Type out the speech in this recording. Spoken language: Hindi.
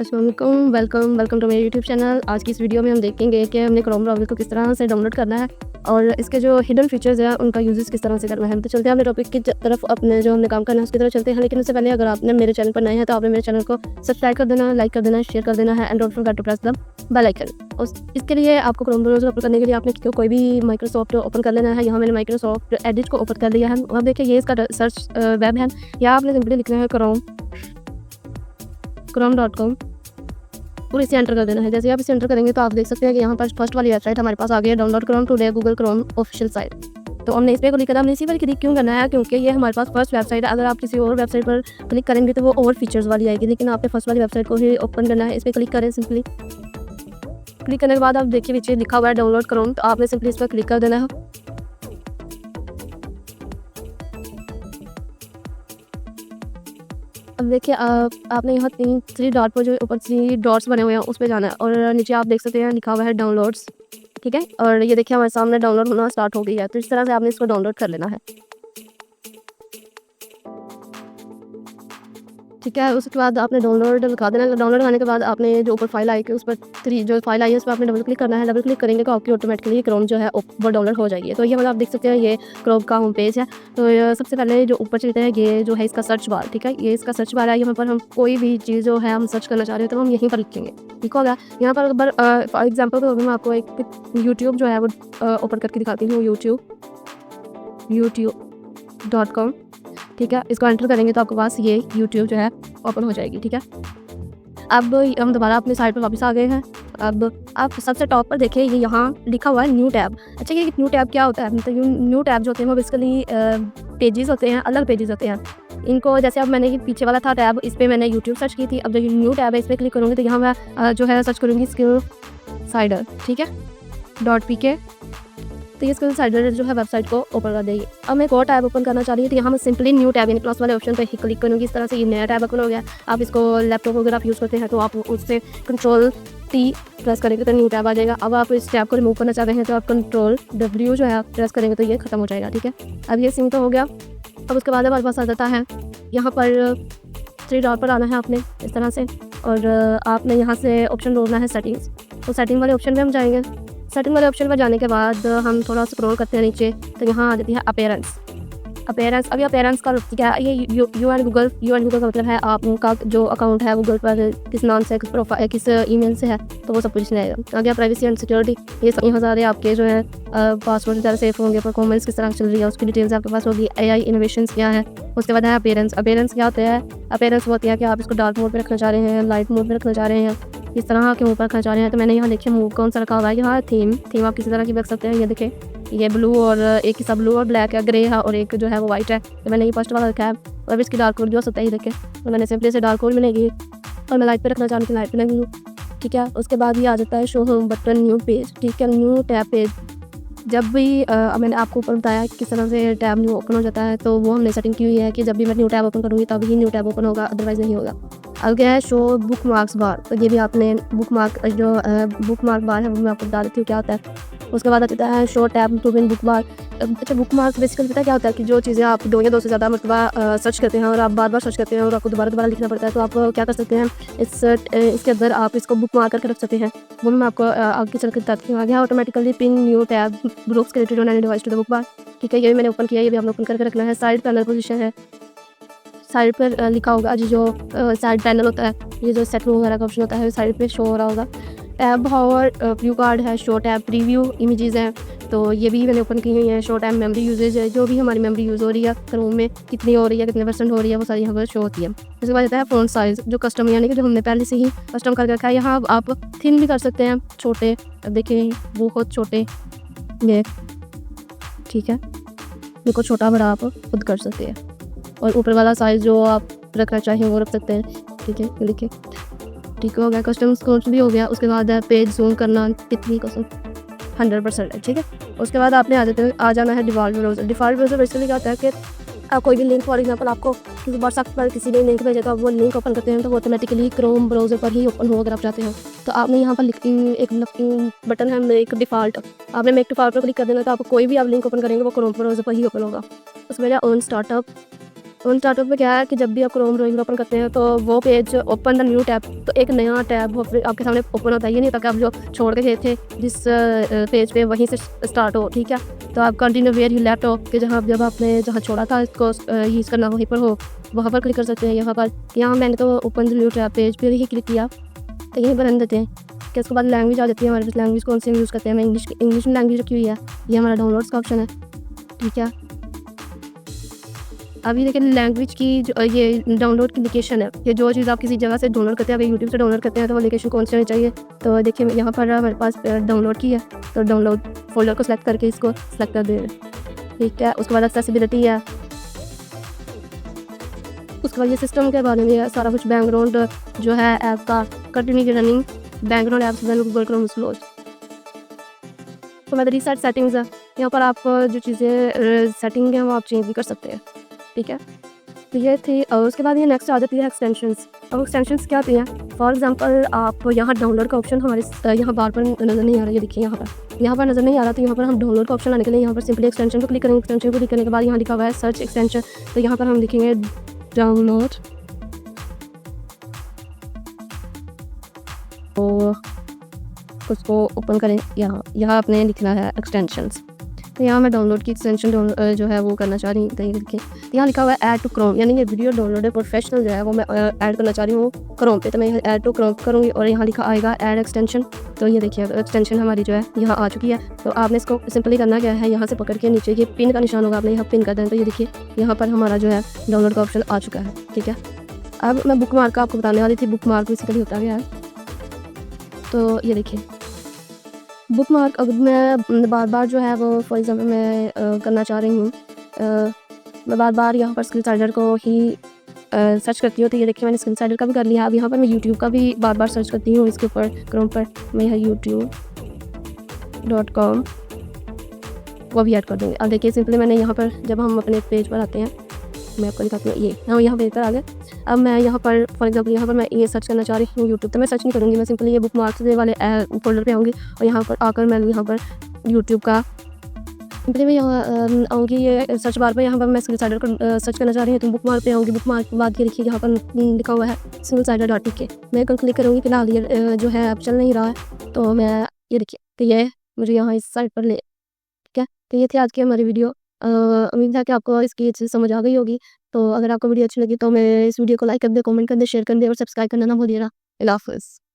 अस्सलाम वालेकुम, वेलकम टू मेरे यूट्यूब चैनल। आज की इस वीडियो में हम देखेंगे कि हमने क्रोम ब्राउज़र को किस तरह से डाउनलोड करना है और इसके जो हिडन फीचर्स हैं उनका यूज़ किस तरह से करना है। तो चलते हैं अपने टॉपिक की तरफ, अपने जो हमने काम करना है उसकी तरफ चलते हैं। लेकिन उससे पहले अगर आपने मेरे चैनल पर नए हैं तो आपने मेरे चैनल को सब्सक्राइब कर देना, लाइक कर देना, शेयर कर देना है and don't forget to press the bell icon. इसके लिए आपको क्रोम ब्राउज़र ओपन करने के लिए आपने कोई भी माइक्रोसॉफ्ट ओपन कर लेना है। यहाँ मैंने माइक्रोसॉफ्ट एडिट को ओपन कर लिया है। अब देखिए ये इसका सर्च वेब है। यहाँ आपने सिंपली लिखना है chrome.com और इसे एंटर कर देना है। जैसे आप इसे एंटर करेंगे तो आप देख सकते हैं कि यहाँ पर फर्स्ट वाली वेबसाइट हमारे पास आ गई है, download Chrome today Google Chrome official site. तो हमने इस पर क्लिक करा। हमने इसी पर क्लिक क्यों करना है, क्योंकि ये हमारे पास फर्स्ट वेबसाइट है। अगर आप किसी और वेबसाइट पर क्लिक करेंगे तो वो और फीचर्स वाली आएगी, लेकिन आपने फर्स्ट वाली वेबसाइट को ही ओपन करना है। इस पर क्लिक करें। सिंपली क्लिक करने के बाद आप देखिए नीचे लिखा हुआ है डाउनलोड क्रोम, तो आपने सिंपली इस पर क्लिक कर देना है। अब देखिए आपने यहाँ थ्री डॉट पर जो ऊपर 3 डॉट्स बने हुए हैं उस पर जाना है और नीचे आप देख सकते हैं लिखा हुआ है डाउनलोड्स। ठीक है, और ये देखिए हमारे सामने डाउनलोड होना स्टार्ट हो गई है। तो इस तरह से आपने इसको डाउनलोड कर लेना है। ठीक है, उसके बाद आपने डाउनलोड लगा देना। डाउनलोड करने के बाद आपने जो ऊपर फाइल आई है उस पर 3 जो फाइल आई है उस पर आपने डबल क्लिक करना है। डबल क्लिक करेंगे तो आपकी ऑटोमेटिकली क्रोम जो है वो डाउनलोड हो जाएगी। तो ये मतलब आप देख सकते हैं ये क्रोम का होम पेज है। तो सबसे पहले जो ऊपर चलते हैं ये जो है इसका सर्च बार। ठीक है, ये इसका सर्च बार है। यहाँ पर हम कोई भी चीज़ जो है हम सर्च करना चाह रहे हैं तो हम यहीं पर लिखेंगे। ठीक होगा। यहाँ पर फॉर एग्जाम्पल तो मैं आपको एक यूट्यूब जो है वो ओपन करके दिखाती हूँ। youtube.com। ठीक है, इसको एंटर करेंगे तो आपके पास ये यूट्यूब जो है ओपन हो जाएगी। ठीक है, अब हम दोबारा अपनी साइट पर वापस आ गए हैं। अब आप सबसे टॉप पर देखिए ये यहाँ लिखा हुआ है न्यू टैब। अच्छा, ये न्यू टैब क्या होता है? मतलब न्यू टैब जो होते हैं वो बेसिकली पेजेस होते हैं, अलग पेजेस होते हैं। इनको जैसे अब मैंने ये पीछे वाला था टैब, इस पर मैंने यूट्यूब सर्च की थी। अब जो न्यू टैब है इस पर क्लिक करूँगी तो यहाँ मैं जो है सर्च करूँगी स्किल साइडर। ठीक है, .pk। तो ये स्किल साइडर जो है वेबसाइट को ओपन कर देगी। अब मैं एक और टैब ओपन करना चाह रही हूँ तो यहाँ मैं सिंपली न्यू टैब यानी प्लस वाले ऑप्शन पर ही क्लिक करूँगी। इस तरह से ये नया टैब ओपन हो गया। आप इसको लैपटॉप वगैरह आप यूज़ करते हैं तो आप उससे Ctrl+T प्रेस करेंगे तो न्यू टैब आ जाएगा। अब आप इस टैब को रिमूव करना चाहते हैं तो आप Ctrl+W जो है आप प्रेस करेंगे तो ये खत्म हो जाएगा। ठीक है, अब ये सिंक तो हो गया। अब उसके बाद हमारे पास आ जाता है यहाँ पर 3 डॉट पर आना है आपने इस तरह से, और आपने यहाँ से ऑप्शन ढूंढना है सेटिंग्स। तो सेटिंग वाले ऑप्शन पे हम जाएंगे। सेटिंग वाले ऑप्शन पर जाने के बाद हम थोड़ा स्क्रॉल करते हैं नीचे तो यहाँ आ जाती है अपीयरेंस। अभी अपीयरेंस का क्या है? ये यू एंड गूगल का मतलब है आपका जो अकाउंट है गूगल पर किस नाम से, किस प्रोफाइल, किस ईमेल से है, तो वो सब कुछ नहीं आएगा। आगे प्राइवेसी एंड सिक्योरिटी, ये सब यहाँ सारे आपके जो है पासवर्ड ज़्यादा सेफ होंगे, परफॉर्मेंस किस तरह चल रही है उसकी डिटेल्स आपके पास होगी। AI इनोवेशंस क्या है। उसके बाद है अपीयरेंस। अपीयरेंस क्या होता है? अपीयरेंस वो होती है कि आप इसको डार्क मोड पर रखना चाह रहे हैं, लाइट मोड पर रखना चाह रहे हैं, इस तरह के ऊपर रखना चाह रहे हैं। तो मैंने यहाँ देखिए मूव कौन सा रखा हुआ है। यहाँ थीम आप किसी तरह की रख सकते हैं। ये देखिए ये ब्लू और एक हिस्सा ब्लू और ब्लैक है, ग्रे है और एक जो है वो वाइट है। तो मैंने ये फर्स्ट वाला रखा है। और इसकी डार्क मोड जो होता है देखे, तो मैंने सिंपली से डार्क मोड मिलेगी और मैं लाइट पे रखना चाहूँ कि लाइट पे लगी। ठीक है, उसके बाद ये आ जाता है show home button new page. ठीक है, न्यू टैब पेज। जब भी मैंने आपको ऊपर बताया कि किस तरह से टैब न्यू ओपन हो जाता है, तो वो हमने सेटिंग की हुई है कि जब भी मैं न्यू टैब ओपन करूँगी तब ही न्यू टैब ओपन होगा, अदरवाइज़ नहीं होगा। अब क्या है शो बुक मार्क्स बार। तो ये भी आपने बुक मार्क बार है वो मैं आपको बता देती हूँ क्या होता है। उसके बाद आता है show tab to win bookmark. अच्छा, बुक मार्क्स बेसिकली पता क्या होता है कि जो चीज़ें आप 2 या 2 से ज़्यादा मतलब सर्च करते हैं और आप बार बार सर्च करते हैं और आपको दोबारा लिखना पड़ता है, तो आप क्या कर सकते हैं इसके अंदर आप इसको बुक मार्क करके रख सकते हैं। वो मैं आपको आगे चल कर बताती हूँ। आगे automatically pin new tab groups created on any device to the book bar. ठीक है, ये भी मैंने ओपन किया, ये भी आपने ओपन करके रखना है। साइड पैनल पोजीशन है, साइड पर लिखा होगा जो साइड पैनल होता है, ये जो सेट वगैरह का ऑप्शन होता है साइड पे शो हो रहा होगा। टैब और व्यू कार्ड है, शो टैब प्रीव्यू इमेजेस हैं, तो ये भी मैंने ओपन की हुई है। शो टैब मेमोरी यूजेज है, जो भी हमारी मेमोरी यूज़ हो रही है क्रोम में कितनी हो रही है, कितने % हो रही है, वो सारी यहाँ पर शो होती है। उसके बाद आता है फ़ॉन्ट साइज़, जो कस्टम यानी कि जो हमने पहले से ही कस्टम करके रखा है। यहाँ आप थिन भी कर सकते हैं, छोटे। अब देखिए बहुत छोटे ये। ठीक है, बिल्कुल छोटा बड़ा आप खुद कर सकते हैं, और ऊपर वाला साइज़ जो आप रखना चाहें वो रख सकते हैं। ठीक है, देखिए ठीक हो गया, कस्टम स्कोर्स भी हो गया। उसके बाद है पेज जूम करना कितनी कसम 100% है। ठीक है, उसके बाद आपने आ जाना है default browser. Default browser basically क्या होता है कि आप कोई भी लिंक फॉर एग्जांपल आपको किसी व्हाट्सएप पर किसी ने लिंक भेजा तो आप वो लिंक ओपन करते हैं तो वो ऑटोमेटिकली क्रोम ब्राउज़र पर ही ओपन हो अगर आप चाहते हो। तो आपने यहाँ पर एक बटन है मेक डिफ़ॉल्ट, आपने मेक डिफ़ॉल्ट पर क्लिक कर देना तो आपको कोई भी आप लिंक ओपन करेंगे वो क्रोम ब्राउज़र पर ही ओपन होगा। उसके बाद ऑन स्टार्टअप, उन स्टार्टअप में क्या है कि जब भी आप क्रोम ब्राउज़र ओपन करते हैं तो वो page open the new tab, तो एक नया टैब वो फिर आपके सामने ओपन होता है। ये नहीं होता कि आप जो छोड़ के गए थे जिस पेज पे वहीं से स्टार्ट हो, ठीक है। तो आप continue where you left off कि जब आपने जहाँ छोड़ा था इसको यूज़ करना वहीं पर हो, वहाँ पर क्लिक कर सकते हैं। यहाँ पर यहाँ मैंने तो open the new tab page पर ही क्लिक किया, तो यहीं पर रहने देते हैं कि उसके बाद लैंग्वेज आ जाती है हमारे पास। लैंग्वेज कौन सी यूज़ करते हैं, मैं इंग्लिश में लैंग्वेज रखी हुई है। ये हमारा डाउनलोड्स का ऑप्शन है, ठीक है। अभी देखिए लैंग्वेज की जो ये डाउनलोड की लोकेशन है, ये जो चीज़ आप किसी जगह से डाउनलोड करते हैं, अभी यूट्यूब से डाउनलोड करते हैं तो वो लोकेशन कौन सी होनी चाहिए। तो देखिए यहाँ पर हमारे पास डाउनलोड की है, तो डाउनलोड फोल्डर को सिलेक्ट करके इसको सिलेक्ट कर दें, ठीक है। उसके बाद एक्सेसिबिलिटी है, उसके बाद ये सिस्टम के बारे में सारा कुछ, बैकग्राउंड जो है ऐप का continue running background apps Google Chrome close. तो मैं रीसेट सेटिंग्स है, यहाँ पर आप जो चीज़ें सेटिंग हैं वो आप चेंज भी कर सकते हैं, ठीक है। तो ये थी। और उसके बाद ये नेक्स्ट आ जाती है एक्सटेंशंस। अब एक्सटेंशंस क्या होती हैं, फॉर एग्जांपल आप यहाँ डाउनलोड का ऑप्शन हमारे यहाँ बार पर नज़र नहीं आ रहा है, ये देखिए यहाँ पर नज़र नहीं आ रहा। तो यहाँ पर हम डाउनलोड का ऑप्शन आने के लिए यहाँ पर सिंपली एक्सटेंशन को क्लिक करेंगे। एक्सटेंशन को क्लिक करने के बाद यहाँ लिखा हुआ है सर्च एक्सटेंशन, तो यहाँ पर हम लिखेंगे डाउनलोड, तो उसको ओपन करें। यहाँ आपने लिखना है एक्सटेंशंस। तो यहाँ मैं डाउनलोड की एक्सटेंशन जो है वो करना चाह रही हूँ, कहीं लिखे। तो यहाँ लिखा हुआ है ऐड टू क्रोम, यानी ये वीडियो डाउनलोडर प्रोफेशनल जो है वो मैं ऐड करना चाह रही हूँ क्रोम पे। तो मैं ऐड टू क्रोम करूँगी और यहाँ लिखा आएगा ऐड एक्सटेंशन। तो ये देखिए एक्सटेंशन हमारी जो है यहाँ आ चुकी है। तो आपने इसको सिंपली करना क्या है, यहाँ से पकड़ के नीचे ये पिन का निशान होगा, आपने यहाँ पिन कर देना। तो ये देखिए यहाँ पर हमारा जो है डाउनलोड का ऑप्शन आ चुका है, ठीक है। अब मैं बुक मार्क का आपको बताने वाली थी, बुक मार्क बेसिकली होता क्या है। तो ये देखिए बुक मार्क, अगर मैं बार बार जो है वो फॉर एग्जांपल मैं करना चाह रही हूँ, मैं बार बार यहाँ पर स्क्रीनसाइडर को ही सर्च करती हूँ। तो ये देखिए मैंने स्क्रीनसाइडर का भी कर लिया। अब यहाँ पर मैं यूट्यूब का भी बार बार सर्च करती हूँ इसके ऊपर क्रोम पर। मैं यहाँ youtube.com वो भी ऐड कर दूँगी। अब देखिए सिंपली मैंने यहाँ पर जब हम अपने पेज पर आते हैं, मैं आपको दिखाती हूँ, ये हम यहाँ पेज पर आ गए। अब मैं यहाँ पर फॉर एग्जांपल यहाँ पर मैं ये सर्च करना चाह रही हूँ यूट्यूब, तो मैं सर्च नहीं करूँगी, मैं सिंपली ये बुक मार्क्स वाले फोल्डर पे आऊँगी और यहाँ पर आकर मैं यहाँ पर यूट्यूब का सिंपली मैं यहाँ आऊँगी ये सर्च बार पे। यहाँ पर मैं स्क्रीनसाइडर को सर्च करना चाह रही हूँ, तो बुक मार्क पे आऊँगी। बुक मार्क के बाद ये देखिए यहाँ पर लिखा हुआ है स्क्रीनसाइडर.tk, मैं क्लिक करूँगी। फिलहाल ये जो है अब चल नहीं रहा है, तो मैं ये देखिए तो ये मुझे यहाँ इस साइड पर ले, ठीक है। तो ये थी आज की हमारी वीडियो। उम्मीद है कि आपको इसकी अच्छी समझ आ गई होगी। तो अगर आपको वीडियो अच्छी लगी तो मैं इस वीडियो को लाइक कर दे, कमेंट कर दे, शेयर कर दे और सब्सक्राइब करना ना भूलिएगा। अल्लाह हाफ़िज़।